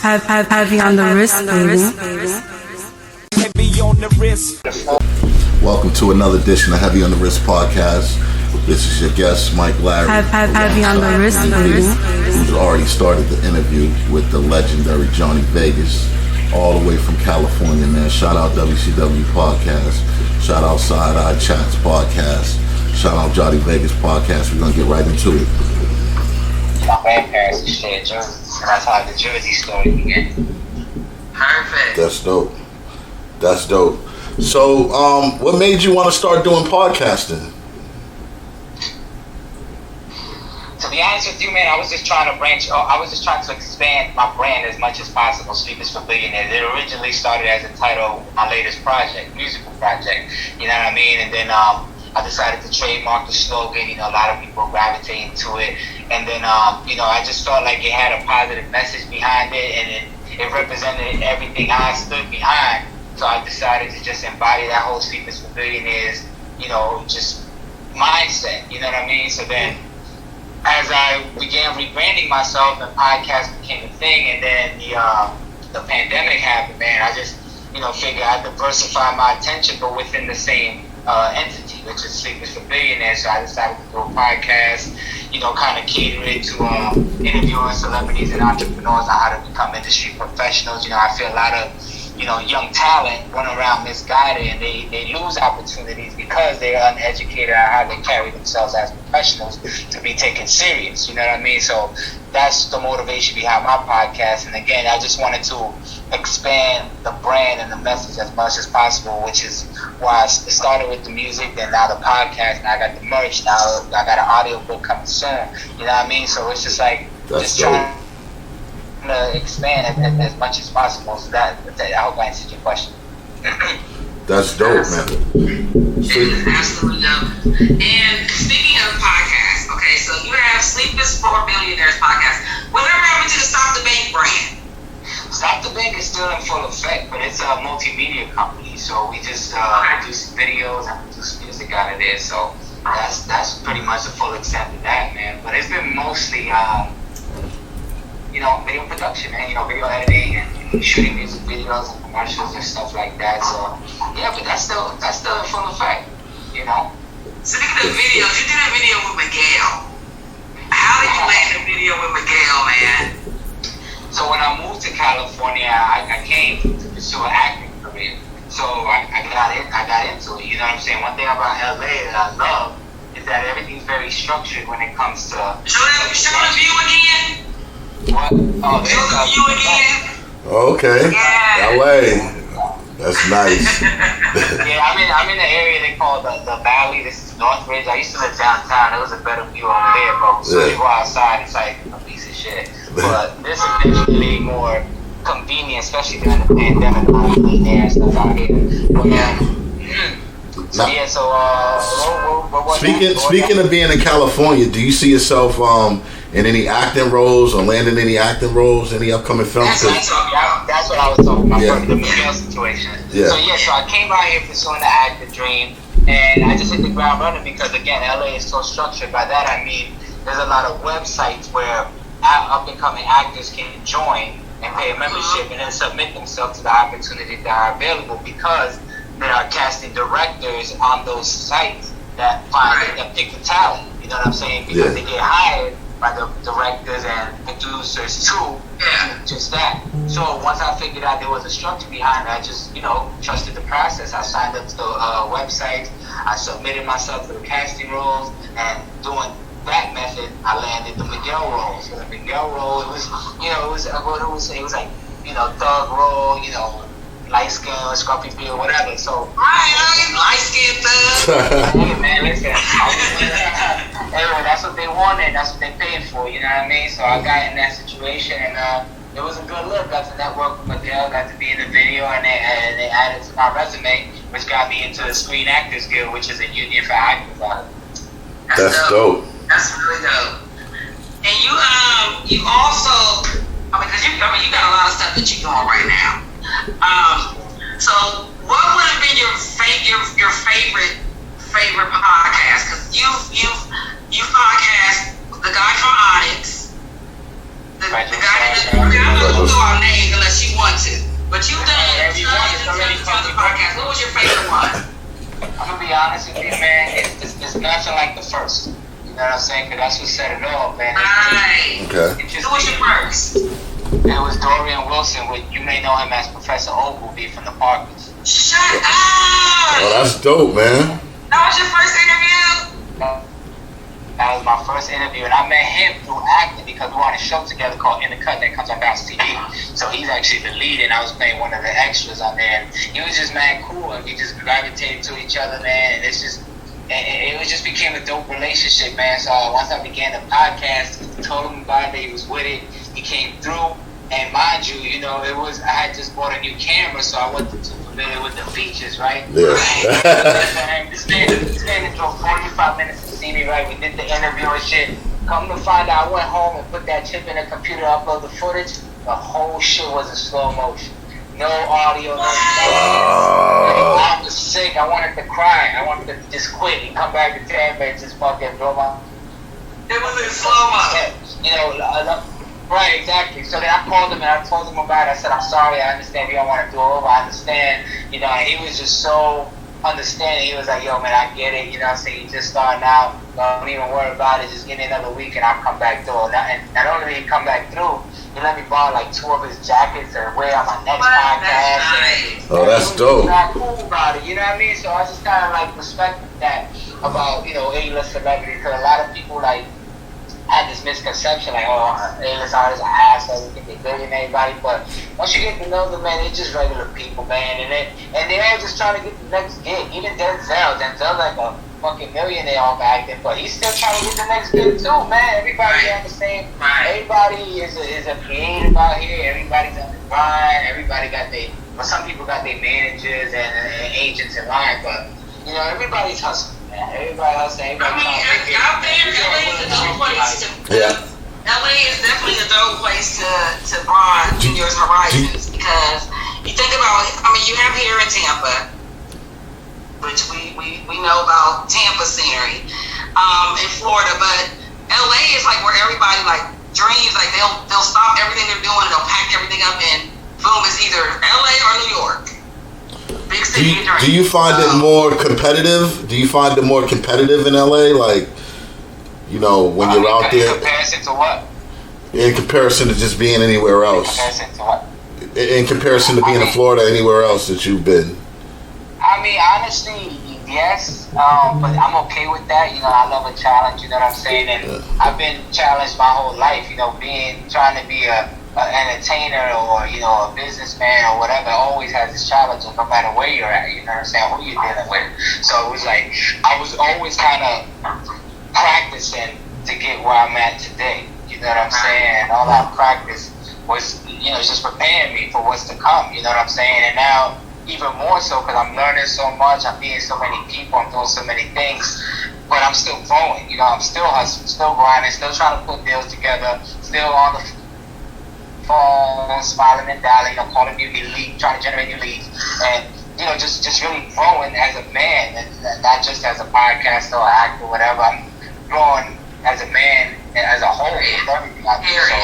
Heavy on the wrist, baby. Heavy on the wrist. Welcome to another edition of Heavy on the Wrist podcast. This is your guest, Mike Larry. Heavy on the wrist, baby. Who's already started the interview with the legendary Jonni Vegaz, all the way from California, man. Shout out WCW podcast. Shout out Side Eye Chats podcast. Shout out Jonni Vegaz podcast. We're gonna get right into it. My grandparents used to stay in Jersey, and that's how the Jersey story began. Perfect. That's dope. That's dope. So, what made you want to start doing podcasting? To be honest with you, man, I was just trying to expand my brand as much as possible. Sleep is for Billionaires. It originally started as a title, my latest project, musical project. You know what I mean? And then I decided to trademark the slogan. You know, a lot of people gravitating to it. And then, I just felt like it had a positive message behind it, and it represented everything I stood behind. So I decided to just embody that whole Sleep is for Billionaires, just mindset. You know what I mean? So then, as I began rebranding myself, the podcast became a thing, and then the pandemic happened, man. I just, figured I'd diversify my attention, but within the same entity, which is Sleep is for Billionaires. So I decided to do a podcast, kind of cater it to interviewing celebrities and entrepreneurs on how to become industry professionals. I feel a lot of young talent run around misguided, and they lose opportunities because they're uneducated on how they carry themselves as professionals to be taken serious. You know what I mean? So that's the motivation behind my podcast. And again, I just wanted to expand the brand and the message as much as possible, which is why I started with the music, then now the podcast, and I got the merch, now I got an audio book coming soon. You know what I mean? So it's just like, trying to expand as much as possible. So that I hope I answered your question. That's dope, man. Absolutely dope. And speaking of podcasts, okay, so you have Sleep is for Billionaires podcast. Whatever happened to the Stop the Bank brand? Stop the Bank is still in full effect, but it's a multimedia company. So we just produce videos and produce music out of there. So that's pretty much the full extent of that, man. But it's been mostly video production, man, video editing and shooting music videos and commercials and stuff like that. So, yeah, but that's still in full effect, Speaking of videos, you did a video with Miguel. How did you land the video with Miguel, man? So when I moved to California, I came to pursue an acting career. So I got into it, you know what I'm saying? One thing about LA that I love is that everything's very structured when it comes to... Show the view again. What? Oh, there's you again. Okay. Yeah. LA. That's nice. Yeah, I'm in the area they call the Valley. This is Northridge. I used to live downtown. There was a better view over there, but as soon as you go outside, it's like a piece of shit. But this is definitely more convenient, especially during the pandemic. A lot of clean air and stuff out here. But Speaking of being in California, do you see yourself in any acting roles or landing any acting roles, any upcoming films? That's what I was talking about, the Miguel situation. Yeah. So I came out here pursuing the acting dream, and I just hit the ground running because, again, LA is so structured. By that I mean there's a lot of websites where up-and-coming actors can join and pay a membership and then submit themselves to the opportunities that are available, because there are casting directors on those sites that find a particular talent. You know what I'm saying? Because they get hired by the directors and producers too, just that. So once I figured out there was a structure behind it, I just, trusted the process. I signed up to the website, I submitted myself to the casting roles, and doing that method, I landed the Miguel role. So the Miguel role, it was like, thug role, light skin, scruffy beard, whatever. So light skin thug. Hey man, listen. Anyway, that's what they wanted. That's what they paid for. You know what I mean? So I got in that situation, and it was a good look. Got to network with Miguel, got to be in the video, and they added to my resume, which got me into the Screen Actors Guild, which is a union for actors. That's dope. That's really dope. And you also, because you got a lot of stuff that you're doing right now. So what would have been your favorite podcast? Because you podcast the guy from Onyx, The guy that I'm not gonna go out names unless you want to. But you've done tons of podcasts. What was your favorite one? I'm gonna be honest with you, man. It's nothing like the first. You know what I'm saying? Because that's what set it off, man. Right. Okay. Who was your first? It was Dorian Wilson, you may know him as Professor Ogilvy from the Parkers. Shut up! Oh, that's dope, man. That was your first interview? That was my first interview, and I met him through acting because we were on a show together called In the Cut that comes on Bounce TV. So he's actually the lead, and I was playing one of the extras on there. And he was just mad cool, and we just gravitated to each other, man. And it just became a dope relationship, man. So once I began the podcast, told him about it, he was with it. He came through, and mind you, I had just bought a new camera, so I wasn't too familiar with the features, right? Yeah. This man drove 45 minutes to see me, right? We did the interview and shit. Come to find out, I went home and put that chip in the computer, upload the footage. The whole shit was in slow motion. No audio, no nothing. I was sick. I wanted to cry. I wanted to just quit and come back to Tampa and just fucking blow my... It was in slow mo. Right, exactly. So then I called him and I told him about it. I said, I'm sorry, I understand you don't want to do it over. I understand. And he was just so understanding. He was like, yo, man, I get it. You know what I'm saying? You just starting out. Don't even worry about it. Just give me another week and I'll come back through. And not only did he come back through, he let me borrow like 2 of his jackets to wear on my next podcast. Nice. Oh, that's dope. He was not cool about it. You know what I mean? So I just kind of like respected that about, A-list celebrities. Because a lot of people had this misconception A-list artists are assholes, we think they're billionaire, everybody. But once you get to know them, man, they're just regular people, man. And they're all just trying to get the next gig. Even Denzel's like a fucking millionaire off acting, but he's still trying to get the next gig too, man. Everybody on the same. Everybody is a creative out here. Everybody's on the grind. Everybody got some people got their managers and agents in line, but everybody's hustling. Everybody else, everybody. Out there, LA is a dope place to. LA is definitely a dope place to broaden your horizons because you think about. You have here in Tampa, which we know about Tampa scenery, in Florida, but LA is like where everybody dreams. Like they'll stop everything they're doing and they'll pack everything up and boom, it's either LA or New York. Big city dreams. Do you find it more competitive? Do you find it more competitive in LA? When you're out there? In comparison to what? In comparison to just being anywhere else. In comparison to what? In comparison to being in Florida, anywhere else that you've been. Honestly, yes. But I'm okay with that. I love a challenge. You know what I'm saying? And I've been challenged my whole life. Trying to be an entertainer or a businessman or whatever always has its challenges no matter where you're at. You know what I'm saying? Who you're dealing with. So it was like I was always kind of practicing to get where I'm at today. You know what I'm saying? And all that practice was just preparing me for what's to come. You know what I'm saying? And now even more so because I'm learning so much. I'm meeting so many people. I'm doing so many things. But I'm still growing. I'm still hustling, still grinding, still trying to put deals together, still on the phone, smiling and dialing, calling new leads, trying to generate new leads, and just really growing as a man, and not just as a podcaster or actor or whatever. I'm growing as a man and as a whole with everything I do. So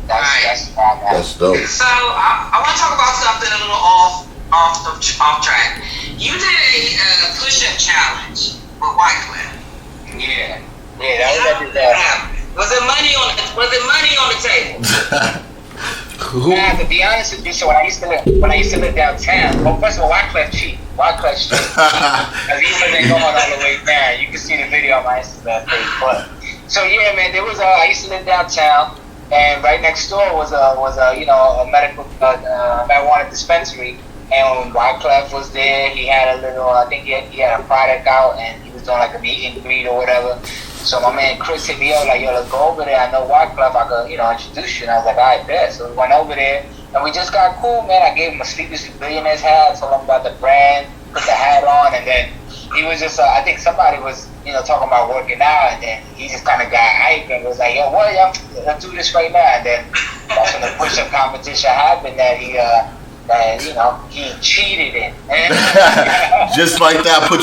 that's where I'm at. That's dope. So I want to talk about something a little off track. You did a push-up challenge with Wycliffe. Yeah, that was Was it money on the table? Nah, to be honest with you, so when I used to live downtown, well, first of all, Wycliffe cheap. Because he wasn't going all the way down. You can see the video on my Instagram page. But so yeah, man, there was I used to live downtown, and right next door was a medical marijuana dispensary, and when Wycliffe was there, he had a little, I think he had a product out, and he was doing like a meet and greet or whatever. So my man Chris hit me up like, yo, let's go over there. I know Wycliffe, I could, introduce you. And I was like, all right, bet. So we went over there, and we just got cool, man. I gave him a Sleepers with Billionaires hat, told him about the brand, put the hat on, and then he was just, I think somebody was, talking about working out, and then he just kind of got hyped and was like, yo, what, let's do this right now. And then that's when the push-up competition happened that he cheated in. Just like that, put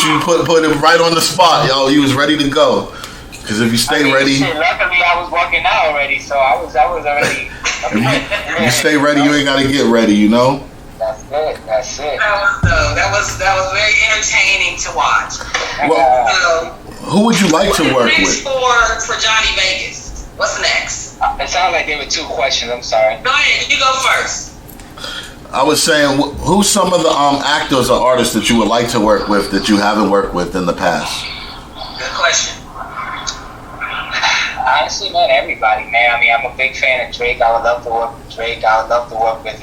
him right on the spot, yo. He was ready to go. Because if you stay ready, shit, luckily I was working out already, so I was already. if you stay ready, you ain't gotta get ready, you know. That's it. That's it. That was very entertaining to watch. Well, who would you like to work next with? for Jonni Vegaz? What's next? It sounded like there were two questions. I'm sorry. Go ahead, you go first. I was saying, who's some of the actors or artists that you would like to work with that you haven't worked with in the past? Good question. Honestly, man, everybody, man. I mean, I'm a big fan of Drake. I would love to work with Drake. I would love to work with.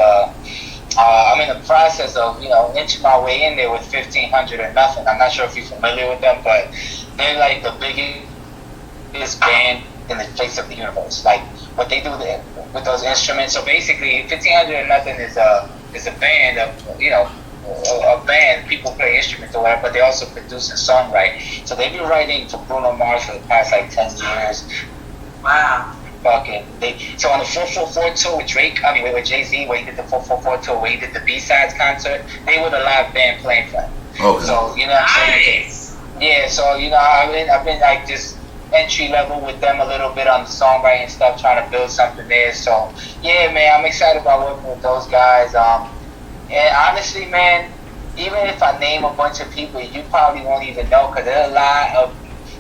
I'm in the process of, inching my way in there with 1500 or Nothing. I'm not sure if you're familiar with them, but they're like the biggest band in the face of the universe. Like what they do there with those instruments. So basically, 1500 or Nothing is a band of a band. People play instruments or whatever, but they also produce and songwrite. So they've been writing for Bruno Mars for the past like 10 years. Wow. So on the 444 tour with Drake, with Jay-Z, where he did the 444 tour, where he did the B-Sides concert, they were the live band playing for him. Okay. So, you know what I'm saying? Yeah, so, I've been like just entry level with them a little bit on the songwriting stuff, trying to build something there. So, yeah, man, I'm excited about working with those guys. And honestly, man, even if I name a bunch of people, you probably won't even know, because there's a lot of...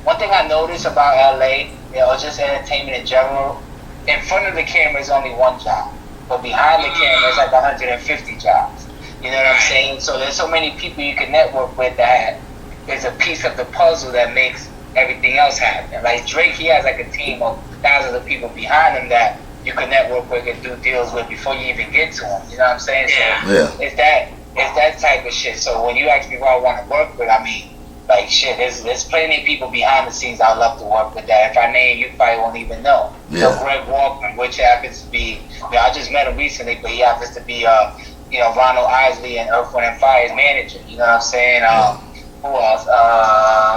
One thing I noticed about LA, or just entertainment in general, in front of the camera is only one job, but behind the camera is like 150 jobs. You know what I'm saying? So there's so many people you can network with that is a piece of the puzzle that makes everything else happen. Like Drake, he has like a team of thousands of people behind him that you can network with and do deals with before you even get to him. You know what I'm saying? Yeah. So it's that type of shit. So when you ask me who I want to work with, like shit, there's plenty of people behind the scenes I'd love to work with that. If I name you, probably won't even know. Yeah. Greg Walkman, which happens to be, I just met him recently, but he happens to be, Ronald Isley and Earth, Wind & Fire's manager. You know what I'm saying? Who else?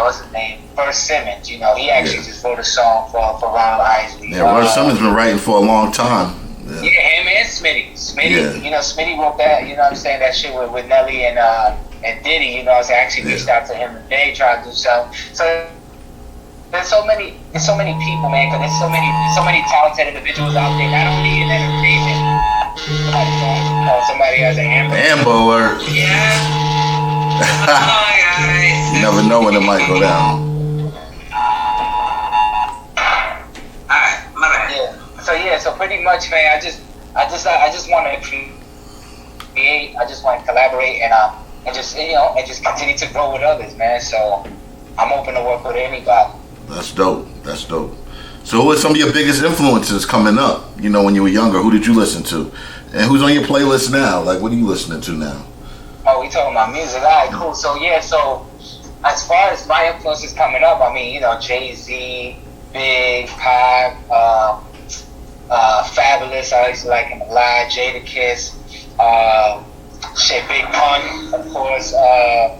What's his name? Bert Simmons. He actually just wrote a song for Ronald Isley. Yeah, Bert Simmons been writing for a long time. Yeah, him and Smitty. Yeah. Smitty wrote that. You know what I'm saying? That shit with Nelly and Diddy. I actually reached out to him today, tried to do something. So there's so many people, man. Because there's so many talented individuals out there, not only in entertainment. Somebody has an Amber Alert. Yeah. Guys. You never know when it might go down. Alright, my bad. Yeah. So pretty much, man. I just want to create. I just want to collaborate and just continue to grow with others, man. So I'm open to work with anybody. That's dope. So who are some of your biggest influences coming up? When you were younger, who did you listen to? And who's on your playlist now? Like, what are you listening to now? Oh, we talking about music. All right, cool. So as far as my influences coming up, Jay-Z, Big, Pop, Fabulous, I used to like him a lot, Jadakiss, Big Pun, of course, I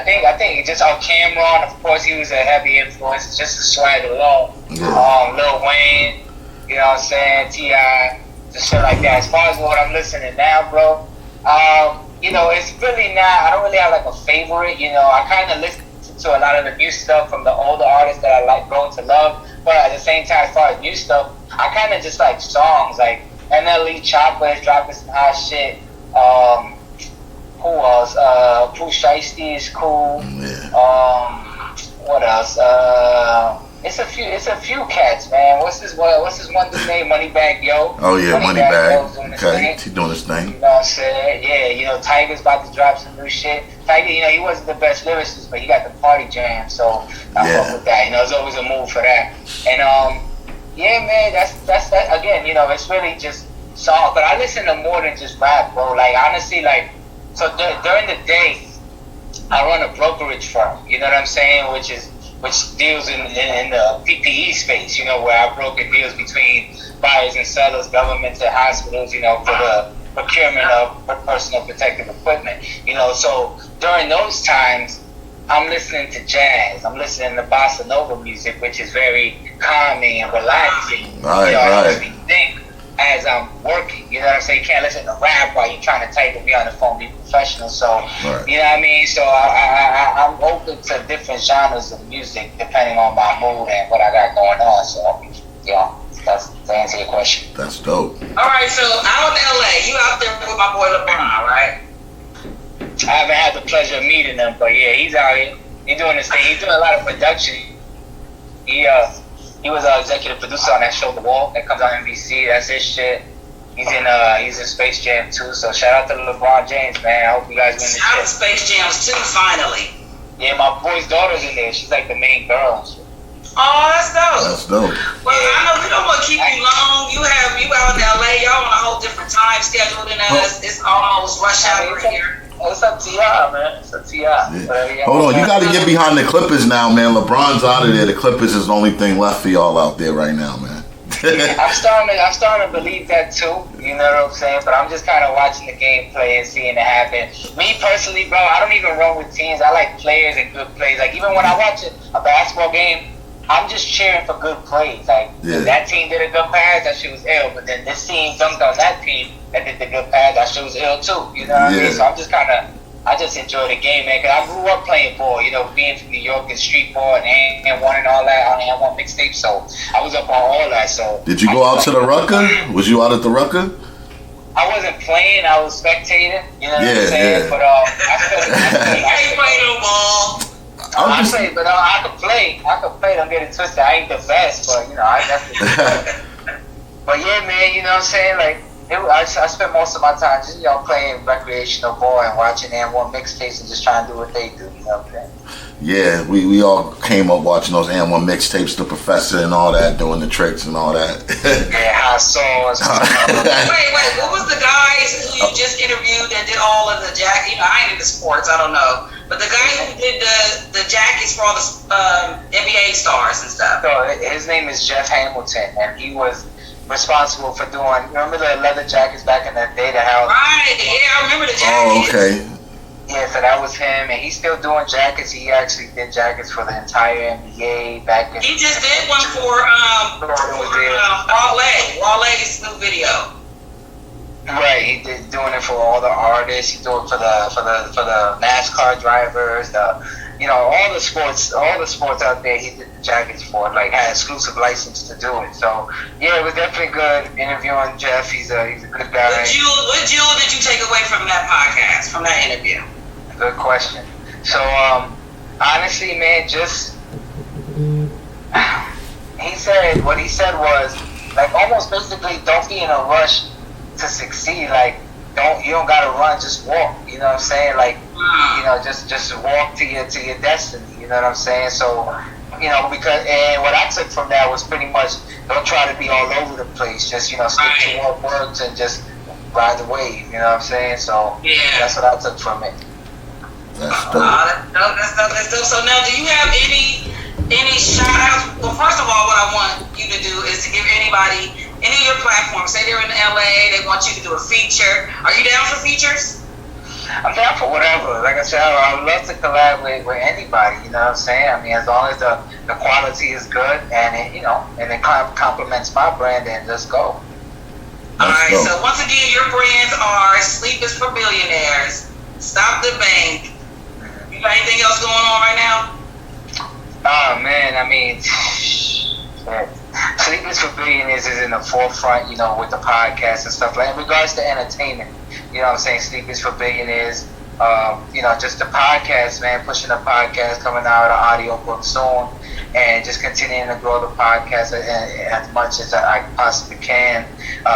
think just on Cameron, of course, he was a heavy influence, just the swag alone. Lil Wayne, you know what I'm saying, T.I., just shit like that. As far as what I'm listening now, bro, it's really not, I don't really have like a favorite, I kind of listen to a lot of the new stuff from the older artists that I like growing to love, but at the same time, as far as new stuff, I kind of just like songs, like NLE Chopper is dropping some hot shit, who else, Pooh Shiesty is cool, what else, it's a few cats, man. What's this one dude's name? Moneybagg Yo. Oh yeah, Moneybagg. Okay, he's doing his thing. You know what I'm saying? Yeah, Tiger's about to drop some new shit. Tiger, he wasn't the best lyricist, but he got the party jam, so I fuck with that. There's always a move for that. And yeah, man, that's that again. It's really just song, but I listen to more than just rap, bro. Like honestly, so during the day, I run a brokerage firm. You know what I'm saying? Which deals in the PPE space, where I broker deals between buyers and sellers, governments and hospitals, for the procurement of personal protective equipment. So during those times, I'm listening to jazz. I'm listening to bossa nova music, which is very calming and relaxing. Right. It helps me think as I'm working. You know what I'm saying? You can't listen to rap while you're trying to type and be on the phone, be professional. So, Right. you know what I mean? So I'm open to different genres of music depending on my mood and what I got going on. So, yeah, that's to answer your question. That's dope. All right, so out in LA, you out there with my boy LeBron, right? I haven't had the pleasure of meeting him, but yeah, he's out here. He's doing his thing. He's doing a lot of production. He was an executive producer on that show, The Wall, that comes on NBC. That's his shit. He's in Space Jam too. So shout out to LeBron James, man. I hope you guys win this Out of shit. Space Jams too, finally. Yeah, my boy's daughter's in there. She's like the main girl. Oh, that's dope. That's dope. Well, I know we don't want to keep you long. You out in LA. Y'all on a whole different time schedule than us. It's almost rush hour here. It's up to y'all, man. It's up to y'all. Yeah. Hold on, you got to get behind the Clippers now, man. LeBron's out of there. The Clippers is the only thing left for y'all out there right now, man. I'm starting to believe that too. You know what I'm saying? But I'm just kind of watching the gameplay and seeing it happen. Me personally, bro, I don't even run with teams. I like players and good plays. Like even when I watch a basketball game, I'm just cheering for good plays. Like if that team did a good pass, that shit was ill. But then this team dunked on that team that did the good pass, that shit was ill too. You know what I mean? So I'm just I just enjoy the game, man. Cause I grew up playing ball, you know, being from New York and street ball and one and all that on the M1 mixtape. So I was up on all that. So did you go out to the Rucker? Was you out at the Rucker? I wasn't playing. I was spectating. You know what I'm saying? Yeah. But He can't play no ball. I play, but I could play. Don't get it twisted. I ain't the best, but you know, I definitely. But yeah, man, you know what I'm saying? Like, I spent most of my time just, you know, playing recreational ball and watching M1 mixtapes and just trying to do what they do. You know what I'm saying? Yeah, we all came up watching those M1 mixtapes, The Professor and all that, doing the tricks and all that. Yeah, hot songs. Wait, what was the guys who you just interviewed that did all of the jacket? You know, I ain't into sports, I don't know. But the guy who did the jackets for all the NBA stars and stuff. So his name is Jeff Hamilton, and he was responsible for doing, remember the leather jackets back in the day that had. Right, yeah, I remember the jackets. Oh, okay. Yeah, so that was him, and he's still doing jackets. He actually did jackets for the entire NBA back in. He just did one for Wale's new video. Right, he did doing it for all the artists. He doing it for the NASCAR drivers, you know, all the sports out there. He did the jackets for, like, had exclusive license to do it. So yeah, it was definitely good interviewing Jeff. He's a good guy. What jewel did you take away from that podcast, from that interview? Good question. So honestly, man, just what he said was like almost basically don't be in a rush to succeed. Like you don't gotta run, just walk. You know what I'm saying? Like you know, just walk to your destiny. You know what I'm saying? So you know, and what I took from that was pretty much don't try to be all over the place. Just, you know, stick to what works and just ride the wave. You know what I'm saying? So that's what I took from it. That's dope. That's dope. So now, do you have any shout outs? Well, first of all, what I want you to do is to give anybody any of your platforms. Say they're in LA, they want you to do a feature. Are you down for features? I'm down for whatever. Like I said, I would love to collaborate with anybody. You know what I'm saying? I mean, as long as the quality is good and it, you know, and it complements my brand, then just go. Alright, so once again, your brands are Sleep is for Billionaires, Stop the Bank. You got anything else going on right now? Oh man, I mean, Sleep is for Billionaires is in the forefront, you know, with the podcast and stuff like. In regards to entertainment, you know what I'm saying? Sleep is for Billionaires. You know, just the podcast, man, pushing the podcast, coming out with an audio book soon, and just continuing to grow the podcast as much as I possibly can.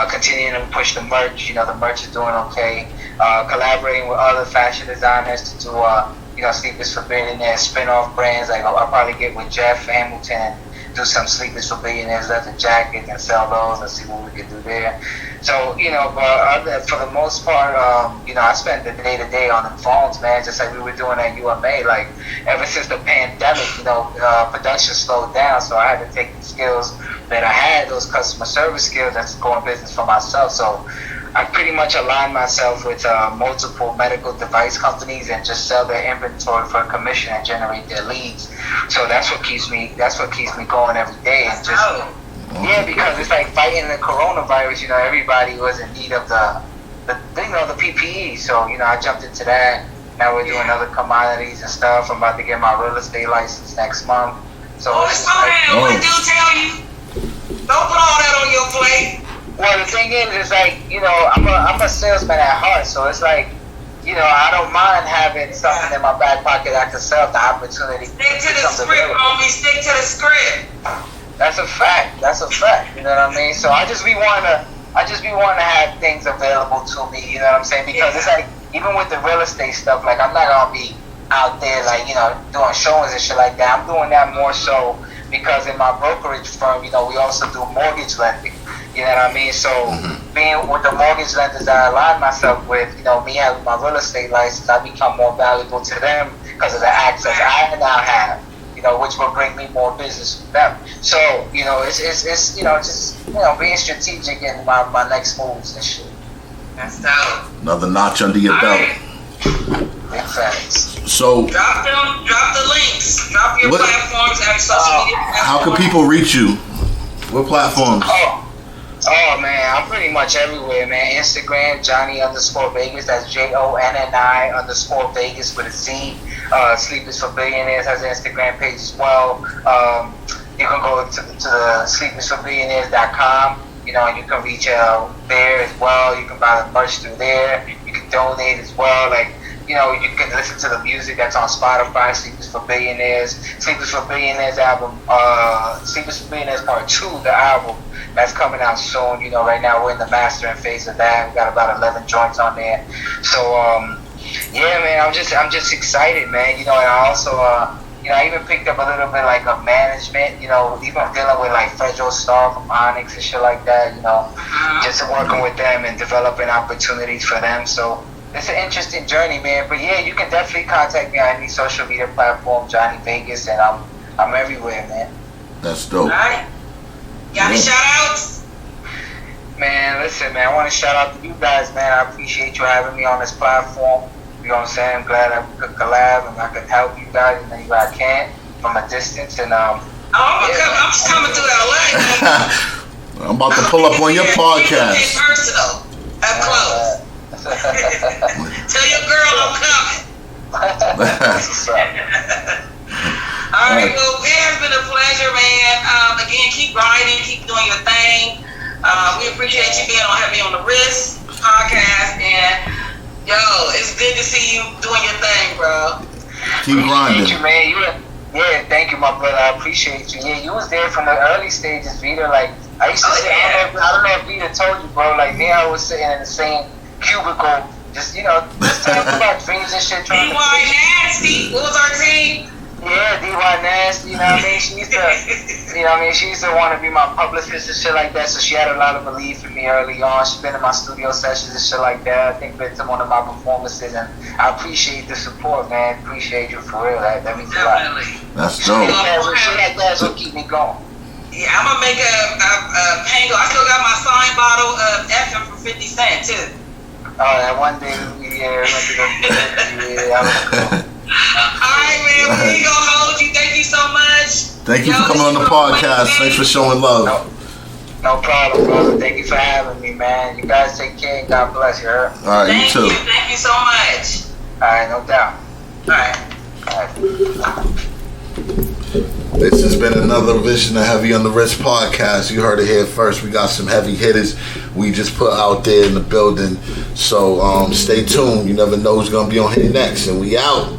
Continuing to push the merch. You know, the merch is doing okay. Collaborating with other fashion designers to do, you know, Sleep is for Billionaires spin-off brands. Like I'll probably get with Jeff Hamilton and do some Sleep is for Billionaires leather jackets and sell those and see what we can do there. So, you know, but for the most part, you know, I spend the day-to-day on the phones, man, just like we were doing at UMA. Like, ever since the pandemic, you know, production slowed down, so I had to take the skills that I had, those customer service skills, and go in business for myself. So I pretty much aligned myself with multiple medical device companies and just sell their inventory for a commission and generate their leads. So that's what keeps me going every day. And just Yeah, because it's like fighting the coronavirus. You know, everybody was in need of the PPE. So I jumped into that. Now we're doing other commodities and stuff. I'm about to get my real estate license next month. So slow down. What did you tell you? Don't put all that on your plate. Well, the thing is like, I'm a salesman at heart, so it's like, I don't mind having something in my back pocket I can sell if the opportunity. Stick to the script, homie. Stick to the script. That's a fact. You know what I mean? So I just be wanting to have things available to me. You know what I'm saying? Because it's like, even with the real estate stuff, like I'm not gonna be out there like doing showings and shit like that. I'm doing that more so because in my brokerage firm, we also do mortgage lending. You know what I mean? So being with the mortgage lenders that I align myself with, me having my real estate license, I become more valuable to them because of the access I now have. Which will bring me more business with them. So it's just being strategic in my next moves and shit. That's dope. Another notch under your belt. Big facts. So drop the links. Drop your platforms and social media platforms. How can people reach you? What platforms? Oh man, I'm pretty much everywhere, man. Instagram, Jonni_Vegaz. That's JONNI_Vegas with a Z. Sleepers for Billionaires has an Instagram page as well. You can go to the sleepersforbillionaires.com. And you can reach out there as well. You can buy the merch through there. You can donate as well. Like, you can listen to the music that's on Spotify, Sleepers for Billionaires. Sleepers for Billionaires album, Sleepers for Billionaires Part 2, the album, that's coming out soon. Right now we're in the mastering phase of that. We got about 11 joints on there. So, yeah, man, I'm just excited, man. And I also, I even picked up a little bit like of management, even dealing with like Federal Star from Onyx and shit like that, just working with them and developing opportunities for them. So it's an interesting journey, man. But yeah, you can definitely contact me on any social media platform, Jonni Vegaz, and I'm everywhere, man. That's dope. All right. Got any shout outs? Man, listen, man, I want to shout out to you guys, man. I appreciate you having me on this platform. You know what I'm saying? I'm glad I could collab and I could help you guys in any way I can from a distance. And I'm just coming through LA. I'm about to pull up on your podcast. Personal, up close. Tell your girl I'm coming. That's what's up. All right, well, it has been a pleasure, man. Again, keep grinding, keep doing your thing. We appreciate you being on the Risk podcast, and yo, it's good to see you doing your thing, bro. Keep grinding. Appreciate you, man. Thank you, my brother. I appreciate you. Yeah, you was there from the early stages, Vita. Like, I used to say, I don't know if Vita told you, bro. Like, me and I was sitting in the same cubicle, just talking about dreams and shit. DY Nasty, what was our team? Yeah, DY Nasty, you know what I mean? She used to, she used to want to be my publicist and shit like that, so she had a lot of belief in me early on. She's been in my studio sessions and shit like that. I think been to one of my performances, and I appreciate the support, man. Appreciate you for real. That means a lot. That's dope. Shit like that's what keep me going. Yeah, I'm gonna make a pango. I still got my signed bottle of FM for 50 Cent too. Oh, that one day, yeah, I was cool. Alright, man, we gonna hold you. Thank you so much. Thank you for coming on the podcast. Thanks for showing love. No problem, brother. Thank you for having me, man. You guys take care and God bless you. All right, you too. Thank you so much. All right, no doubt. All right. This has been another Vision of Heavy on the Wrist podcast. You heard it here first. We got some heavy hitters we just put out there in the building. So stay tuned. You never know who's going to be on here next. And we out.